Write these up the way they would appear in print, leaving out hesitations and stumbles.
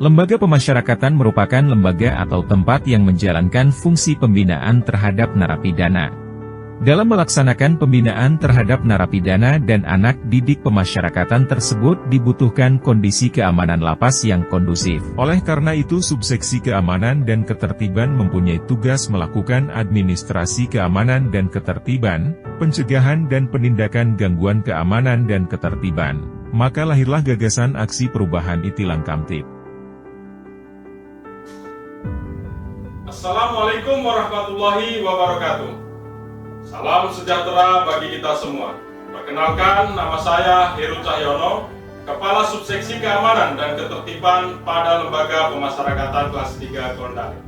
Lembaga pemasyarakatan merupakan lembaga atau tempat yang menjalankan fungsi pembinaan terhadap narapidana. Dalam melaksanakan pembinaan terhadap narapidana dan anak didik pemasyarakatan tersebut dibutuhkan kondisi keamanan lapas yang kondusif. Oleh karena itu Subseksi Keamanan dan Ketertiban mempunyai tugas melakukan administrasi keamanan dan ketertiban, pencegahan dan penindakan gangguan keamanan dan ketertiban. Maka lahirlah gagasan aksi perubahan Itilang Kamtib. Assalamualaikum warahmatullahi wabarakatuh. Salam sejahtera bagi kita semua. Perkenalkan, nama saya Heru Cahyono, Kepala Subseksi Keamanan dan Ketertiban pada Lembaga Pemasyarakatan kelas 3 Kondali.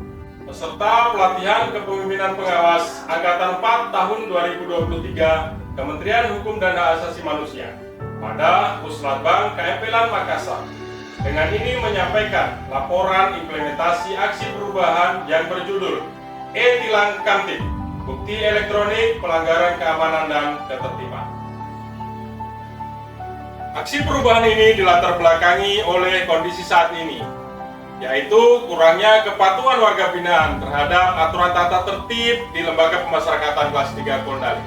Peserta pelatihan kepemimpinan pengawas Angkatan 4 tahun 2023 Kementerian Hukum dan Hak Asasi Manusia pada Puslatbang KMPLAN Makassar. Dengan ini menyampaikan laporan implementasi aksi perubahan yang berjudul E-Tilang Kamtib, Bukti Elektronik Pelanggaran Keamanan dan Ketertiban. Aksi perubahan ini dilatar belakangi oleh kondisi saat ini, yaitu kurangnya kepatuhan warga binaan terhadap aturan tata tertib di Lembaga Pemasyarakatan kelas 3 Kondali.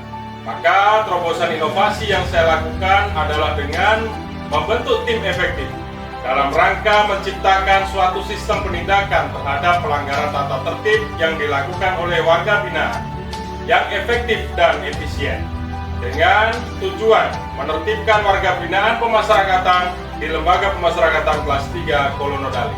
Maka terobosan inovasi yang saya lakukan adalah dengan membentuk tim efektif dalam rangka menciptakan suatu sistem penindakan terhadap pelanggaran tata tertib yang dilakukan oleh warga binaan yang efektif dan efisien, dengan tujuan menertibkan warga binaan pemasyarakatan di Lembaga Pemasyarakatan kelas 3 Kolonodali.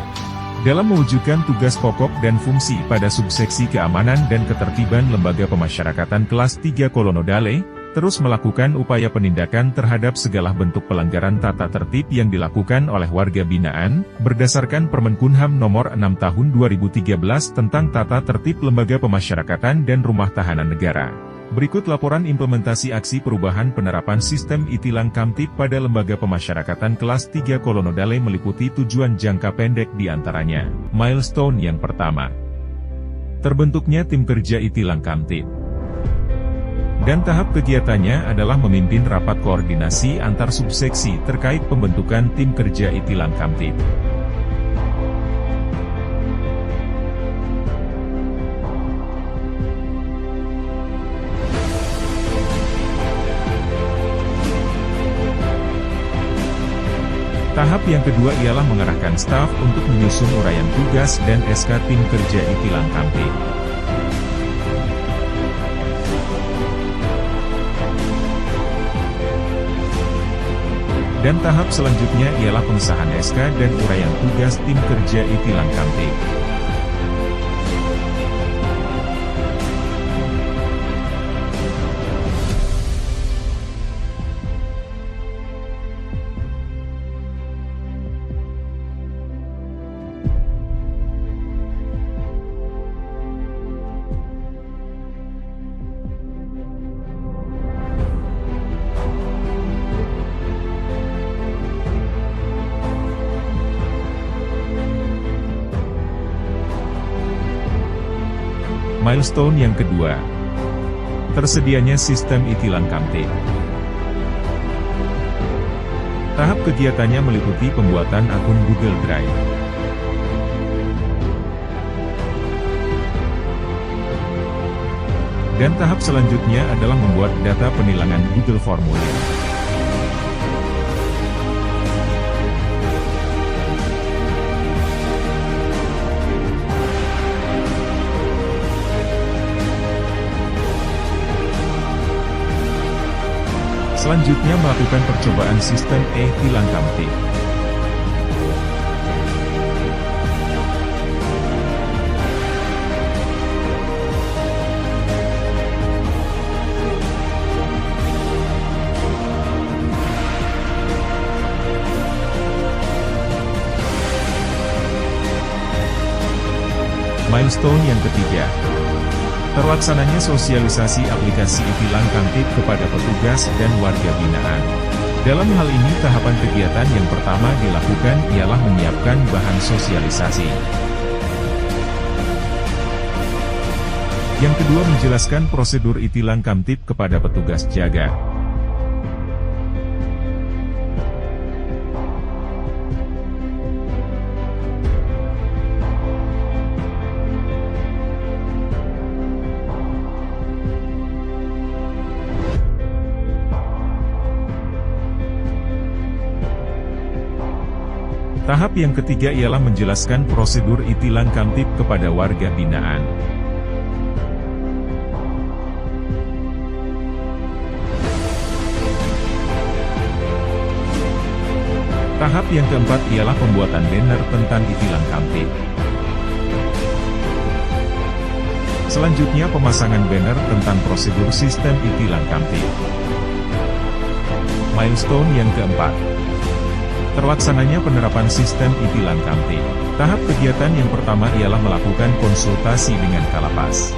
Dalam mewujudkan tugas pokok dan fungsi pada Subseksi Keamanan dan Ketertiban Lembaga Pemasyarakatan kelas 3 Kolonodale, terus melakukan upaya penindakan terhadap segala bentuk pelanggaran tata tertib yang dilakukan oleh warga binaan, berdasarkan Permenkumham Nomor 6 Tahun 2013 tentang Tata Tertib Lembaga Pemasyarakatan dan Rumah Tahanan Negara. Berikut laporan implementasi aksi perubahan penerapan sistem Itilang Kamtib pada Lembaga Pemasyarakatan kelas 3 Kolonodale meliputi tujuan jangka pendek diantaranya. Milestone yang pertama, terbentuknya tim kerja Itilang Kamtib. Dan tahap kegiatannya adalah memimpin rapat koordinasi antar subseksi terkait pembentukan tim kerja Itilang Kamtib. Tahap yang kedua ialah mengarahkan staf untuk menyusun uraian tugas dan SK tim kerja Itilang Kamtib. Dan tahap selanjutnya ialah pengesahan SK dan uraian tugas tim kerja Itilang Kamtib. Milestone yang kedua, tersedianya sistem Itilang Kamtib. Tahap kegiatannya meliputi pembuatan akun Google Drive. Dan tahap selanjutnya adalah membuat data penilangan Google Formulir. Selanjutnya melakukan percobaan sistem E-Tilang Kamtib. Milestone yang ketiga, terlaksananya sosialisasi aplikasi Itilang Kamtib kepada petugas dan warga binaan. Dalam hal ini tahapan kegiatan yang pertama dilakukan ialah menyiapkan bahan sosialisasi. Yang kedua menjelaskan prosedur Itilang Kamtib kepada petugas jaga. Tahap yang ketiga ialah menjelaskan prosedur itilang kamtib kepada warga binaan. Tahap yang keempat ialah pembuatan banner tentang itilang kamtib. Selanjutnya pemasangan banner tentang prosedur sistem itilang kamtib. Milestone yang keempat. Terlaksananya penerapan sistem itilang kamtib. Tahap kegiatan yang pertama ialah melakukan konsultasi dengan Kalapas.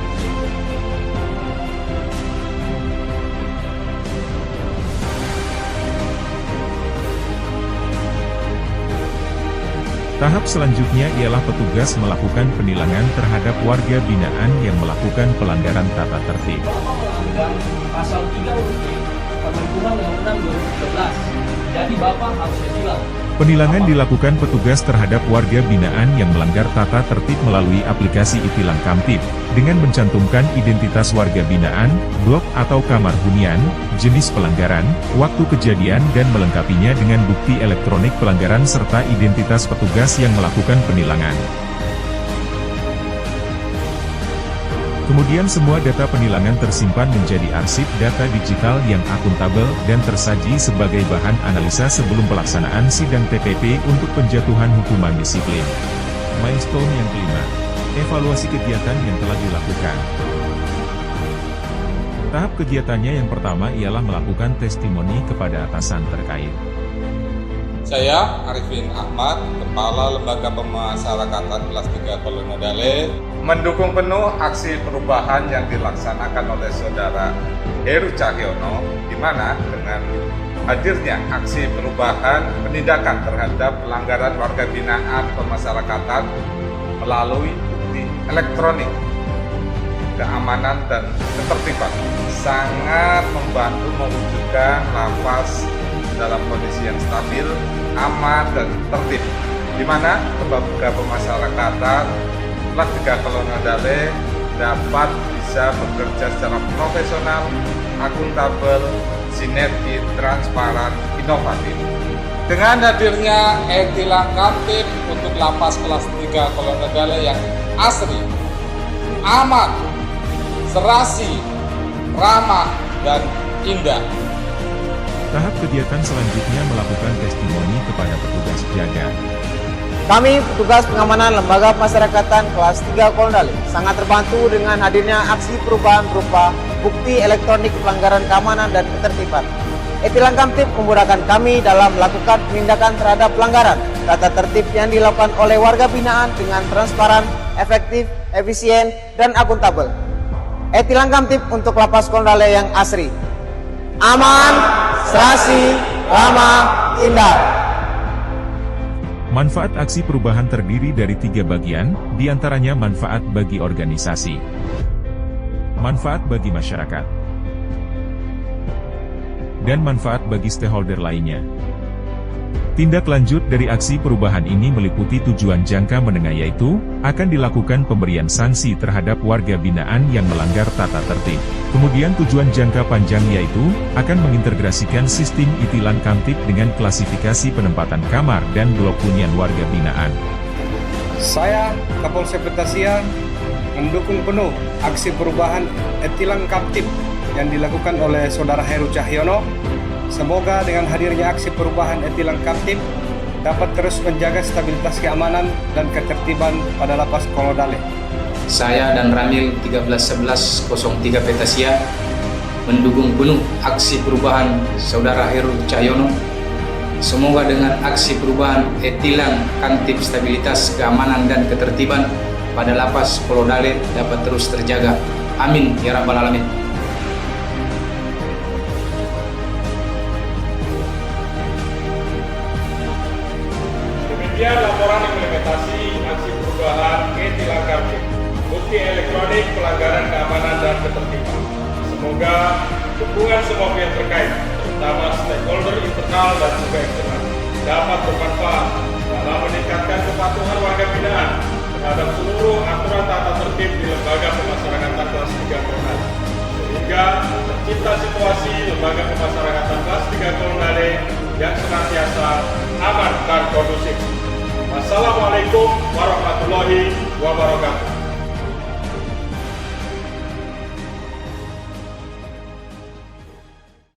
Tahap selanjutnya ialah petugas melakukan penilangan terhadap warga binaan yang melakukan pelanggaran tata tertib. Melanggar pasal 3 UUD Pembentukan Undang-Undang 2013. Jadi Bapak harus ditilang. Penilangan dilakukan petugas terhadap warga binaan yang melanggar tata tertib melalui aplikasi Itilang Kamtib, dengan mencantumkan identitas warga binaan, blok atau kamar hunian, jenis pelanggaran, waktu kejadian dan melengkapinya dengan bukti elektronik pelanggaran serta identitas petugas yang melakukan penilangan. Kemudian semua data penilangan tersimpan menjadi arsip data digital yang akuntabel dan tersaji sebagai bahan analisa sebelum pelaksanaan sidang TPP untuk penjatuhan hukuman disiplin. Milestone yang kelima, evaluasi kegiatan yang telah dilakukan. Tahap kegiatannya yang pertama ialah melakukan testimoni kepada atasan terkait. Saya Arifin Ahmad, Kepala Lembaga Pemasyarakatan Kelas 3 Kolonodale, mendukung penuh aksi perubahan yang dilaksanakan oleh Saudara Heru Cahyono, di mana dengan hadirnya aksi perubahan penindakan terhadap pelanggaran warga binaan pemasyarakatan melalui bukti elektronik, keamanan dan ketertiban sangat membantu mewujudkan lapas dalam kondisi yang stabil, aman dan tertib, di mana lembaga pemasyarakatan Kelas 3 Kolonodale dapat bisa bekerja secara profesional, akuntabel, sinergi, transparan, inovatif. Dengan hadirnya Itilang Kamtib untuk lapas kelas 3 Kolonodale yang asri, aman, serasi, ramah, dan indah. Tahap kegiatan selanjutnya melakukan testimoni kepada petugas jaga. Kami, petugas pengamanan Lembaga Pemasyarakatan Kelas 3 Kolonodale, sangat terbantu dengan hadirnya aksi perubahan berupa bukti elektronik pelanggaran keamanan dan ketertiban. Itilang Kamtib memudahkan kami dalam melakukan penindakan terhadap pelanggaran tata tertib yang dilakukan oleh warga binaan dengan transparan, efektif, efisien, dan akuntabel. Itilang Kamtib untuk lapas Kolonodale yang asri, aman, serasi, ramah, indah. Manfaat aksi perubahan terdiri dari 3 bagian, diantaranya manfaat bagi organisasi, manfaat bagi masyarakat, dan manfaat bagi stakeholder lainnya. Tindak lanjut dari aksi perubahan ini meliputi tujuan jangka menengah, yaitu akan dilakukan pemberian sanksi terhadap warga binaan yang melanggar tata tertib. Kemudian tujuan jangka panjang yaitu akan mengintegrasikan sistem Itilang Kamtib dengan klasifikasi penempatan kamar dan blok hunian warga binaan. Saya, Kapolsek Petasia, mendukung penuh aksi perubahan Itilang Kamtib yang dilakukan oleh Saudara Heru Cahyono. Semoga dengan hadirnya aksi perubahan Itilang Kamtib dapat terus menjaga stabilitas keamanan dan ketertiban pada lapas Kolonodale. Saya dan Ramil 131103 Petasia mendukung penuh aksi perubahan Saudara Heru Cahyono. Semoga dengan aksi perubahan Itilang Kamtib stabilitas keamanan dan ketertiban pada lapas Kolonodale dapat terus terjaga. Amin ya rabbal alamin. Demikian laporan implementasi aksi perubahan Itilang Kamtib, bukti elektronik pelanggaran keamanan dan ketertiban. Semoga dukungan semua pihak terkait, terutama stakeholder internal dan juga eksternal, dapat bermanfaat dalam meningkatkan kepatuhan warga binaan terhadap seluruh aturan tata tertib di Lembaga Pemasyarakatan Kelas 3 Kolonodale, sehingga tercipta situasi Lembaga Pemasyarakatan Kelas 3 Kolonodale yang senantiasa aman dan kondusif. Wassalamualaikum warahmatullahi wabarakatuh.